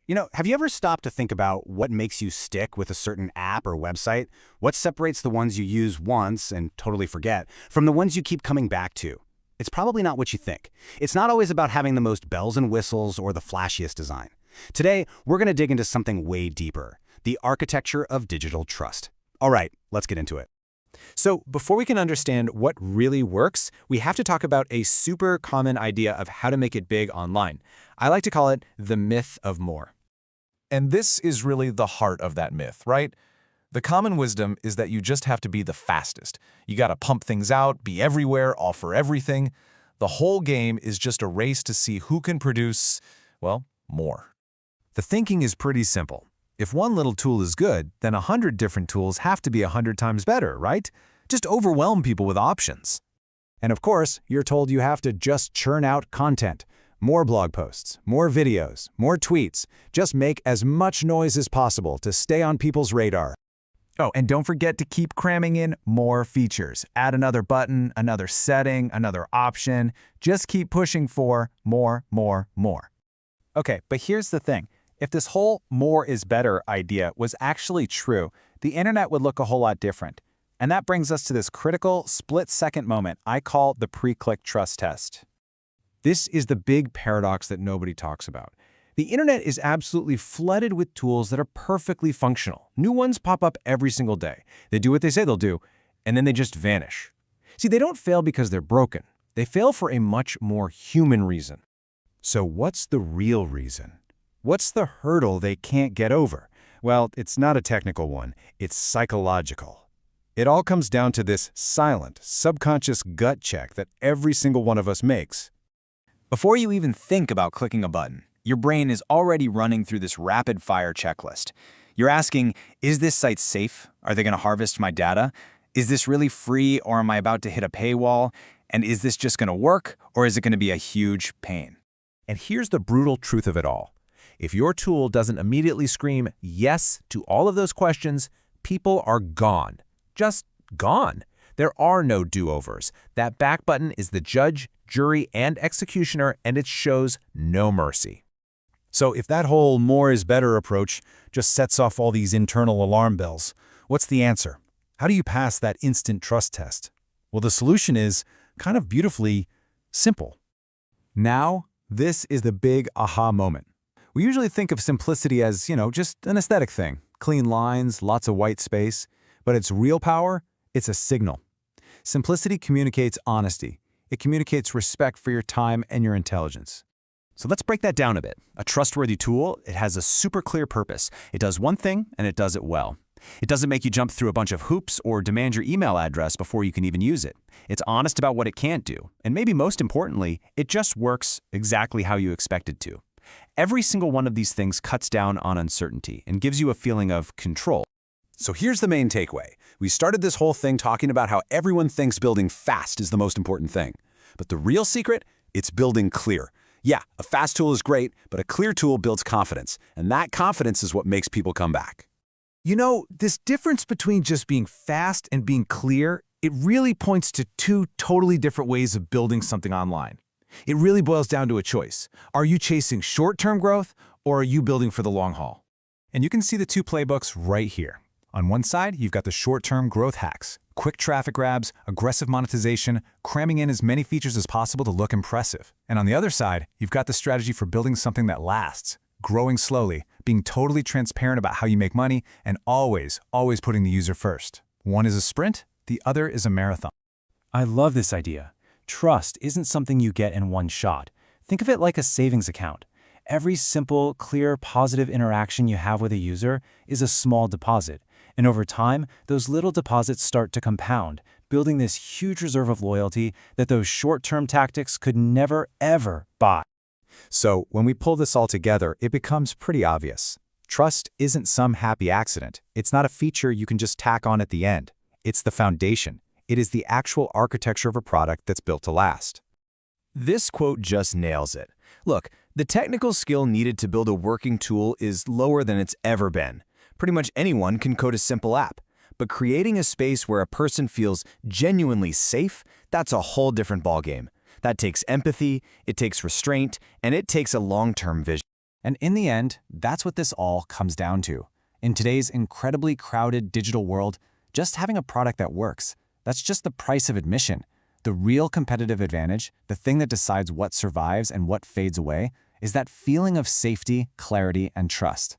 Have you ever stopped to think about what makes you stick with a certain app or website? What separates the ones you use once and totally forget from the ones you keep coming back to? It's probably not what you think. It's not always about having the most bells and whistles or the flashiest design. Today, we're going to dig into something way deeper, the architecture of digital trust. All right, let's get into it. So before we can understand what really works, we have to talk about a super common idea of how to make it big online. I like to call it the myth of more. And this is really the heart of that myth, right? The common wisdom is that you just have to be the fastest. You gotta pump things out, be everywhere, offer everything. The whole game is just a race to see who can produce, well, more. The thinking is pretty simple. If one little tool is good, then 100 different tools have to be 100 times better, right? Just overwhelm people with options. And of course, you're told you have to just churn out content. More blog posts, more videos, more tweets. Just make as much noise as possible to stay on people's radar. Oh, and don't forget to keep cramming in more features. Add another button, another setting, another option. Just keep pushing for more. Okay, but here's the thing. If this whole more is better idea was actually true, the internet would look a whole lot different. And that brings us to this critical split-second moment I call the pre-click trust test. This is the big paradox that nobody talks about. The internet is absolutely flooded with tools that are perfectly functional. New ones pop up every single day. They do what they say they'll do, and then they just vanish. See, they don't fail because they're broken. They fail for a much more human reason. So what's the real reason? What's the hurdle they can't get over? Well, it's not a technical one. It's psychological. It all comes down to this silent, subconscious gut check that every single one of us makes. Before you even think about clicking a button, your brain is already running through this rapid-fire checklist. You're asking, is this site safe? Are they going to harvest my data? Is this really free, or am I about to hit a paywall? And is this just going to work, or is it going to be a huge pain? And here's the brutal truth of it all. If your tool doesn't immediately scream yes to all of those questions, people are gone. Just gone. There are no do-overs. That back button is the judge, jury, and executioner, and it shows no mercy. So if that whole more is better approach just sets off all these internal alarm bells, what's the answer? How do you pass that instant trust test? Well, the solution is kind of beautifully simple. Now, this is the big aha moment. We usually think of simplicity as, just an aesthetic thing. Clean lines, lots of white space. But its real power, it's a signal. Simplicity communicates honesty. It communicates respect for your time and your intelligence. So let's break that down a bit. A trustworthy tool, it has a super clear purpose. It does one thing, and it does it well. It doesn't make you jump through a bunch of hoops or demand your email address before you can even use it. It's honest about what it can't do. And maybe most importantly, it just works exactly how you expect it to. Every single one of these things cuts down on uncertainty and gives you a feeling of control. So here's the main takeaway. We started this whole thing talking about how everyone thinks building fast is the most important thing. But the real secret, it's building clear. Yeah, a fast tool is great, but a clear tool builds confidence. And that confidence is what makes people come back. This difference between just being fast and being clear, it really points to two totally different ways of building something online. It really boils down to a choice. Are you chasing short-term growth, or are you building for the long haul? And you can see the two playbooks right here. On one side, you've got the short-term growth hacks, quick traffic grabs, aggressive monetization, cramming in as many features as possible to look impressive. And on the other side, you've got the strategy for building something that lasts, growing slowly, being totally transparent about how you make money, and always putting the user first. One is a sprint, the other is a marathon. I love this idea. Trust isn't something you get in one shot. Think of it like a savings account. Every simple, clear, positive interaction you have with a user is a small deposit. And over time, those little deposits start to compound, building this huge reserve of loyalty that those short-term tactics could never, ever buy. So when we pull this all together, it becomes pretty obvious. Trust isn't some happy accident. It's not a feature you can just tack on at the end. It's the foundation. It is the actual architecture of a product that's built to last. This quote just nails it. Look, the technical skill needed to build a working tool is lower than it's ever been. Pretty much anyone can code a simple app. But creating a space where a person feels genuinely safe, that's a whole different ballgame. That takes empathy, it takes restraint, and it takes a long-term vision. And in the end, that's what this all comes down to. In today's incredibly crowded digital world, just having a product that works, that's just the price of admission. The real competitive advantage, the thing that decides what survives and what fades away, is that feeling of safety, clarity, and trust.